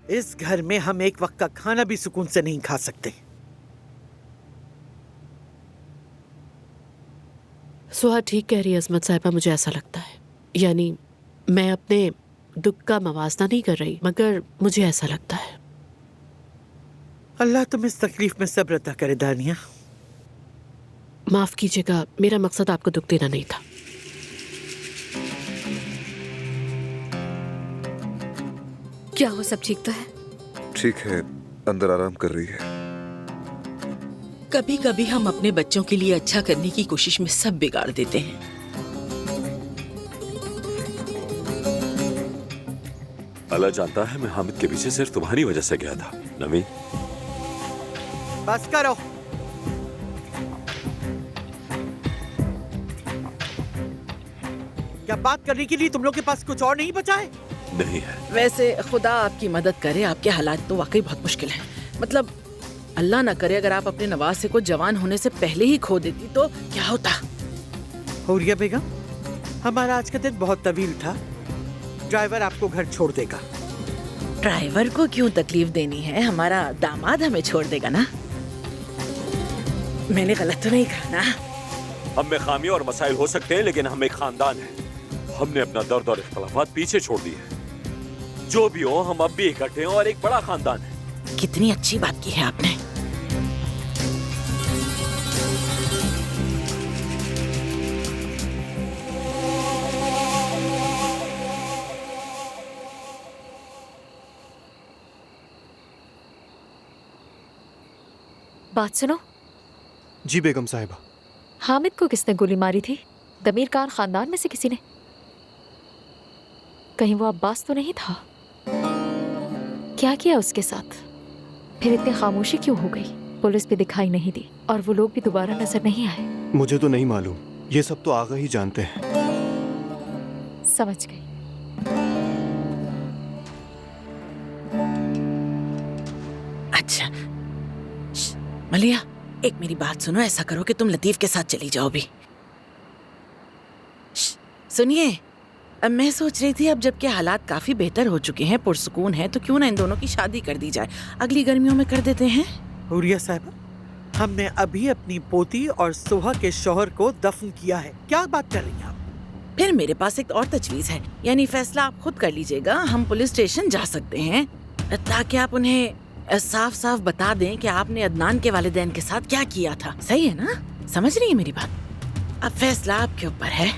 इस घर में हम एक वक्त का खाना भी सुकून से नहीं खा सकते। सुहा ठीक कह रही है अजमत साहिबा, मुझे ऐसा लगता है। यानी मैं अपने दुख का मवाजना नहीं कर रही, मगर मुझे ऐसा लगता है। अल्लाह तुम इस तकलीफ में सब्र अता करे दानिया। माफ कीजिएगा, मेरा मकसद आपको दुख देना नहीं था। क्या हो, सब ठीक तो है? ठीक है, अंदर आराम कर रही है। कभी कभी हम अपने बच्चों के लिए अच्छा करने की कोशिश में सब बिगाड़ देते हैं। अल्लाह जानता है मैं हामिद के पीछे सिर्फ तुम्हारी वजह से गया था। नवीन, बस करो। क्या बात करने के लिए तुम लोग के पास कुछ और नहीं बचा है? नहीं है। वैसे खुदा आपकी मदद करे, आपके हालात तो वाकई बहुत मुश्किल हैं। मतलब अल्लाह ना करे अगर आप अपने नवासे को जवान होने से पहले ही खो देती तो क्या होता। हुरिया बेगम, हमारा आज का दिन बहुत तवील था। ड्राइवर आपको घर छोड़ देगा। ड्राइवर को क्यों तकलीफ देनी है, हमारा दामाद हमें छोड़ देगा ना। मैंने गलत तो नहीं कहा ना? हम में खामियां और मसाइल हो सकते हैं, लेकिन हम एक खानदान है। हमने अपना दर्द और इख्तलाफात पीछे छोड़ दिए। जो भी हो, हम अब भी इकट्ठे हैं और एक बड़ा खानदान है। कितनी अच्छी बात की है आपने। बात सुनो। जी बेगम साहिबा। हामिद को किसने गोली मारी थी? दमीर खान खानदान में से किसी ने? कहीं वो अब्बास तो नहीं था? क्या किया उसके साथ? फिर इतनी खामोशी क्यों हो गई? पुलिस भी दिखाई नहीं दी और वो लोग भी दोबारा नजर नहीं आए। मुझे तो नहीं मालूम, ये सब तो आगा ही जानते हैं। समझ गई। अच्छा मलिया, एक मेरी बात सुनो। ऐसा करो कि तुम लतीफ के साथ चली जाओ भी। सुनिए, अब मैं सोच रही थी अब जबकि हालात काफी बेहतर हो चुके हैं, पुरसुकून है, तो क्यों ना इन दोनों की शादी कर दी जाए। अगली गर्मियों में कर देते हैं। हुरिया साहिबा, हमने अभी अपनी पोती और सोहा के शौहर को दफन किया है। क्या बात कर रही हैं आप? फिर मेरे पास एक और तजवीज है, यानी फैसला आप खुद कर लीजिएगा। हम पुलिस स्टेशन जा सकते हैं ताकि आप उन्हें साफ साफ बता दें कि आपने अदनान के वालिदैन के साथ क्या किया था। सही है ना? समझ रही है मेरी बात? अब फैसला आपके ऊपर है।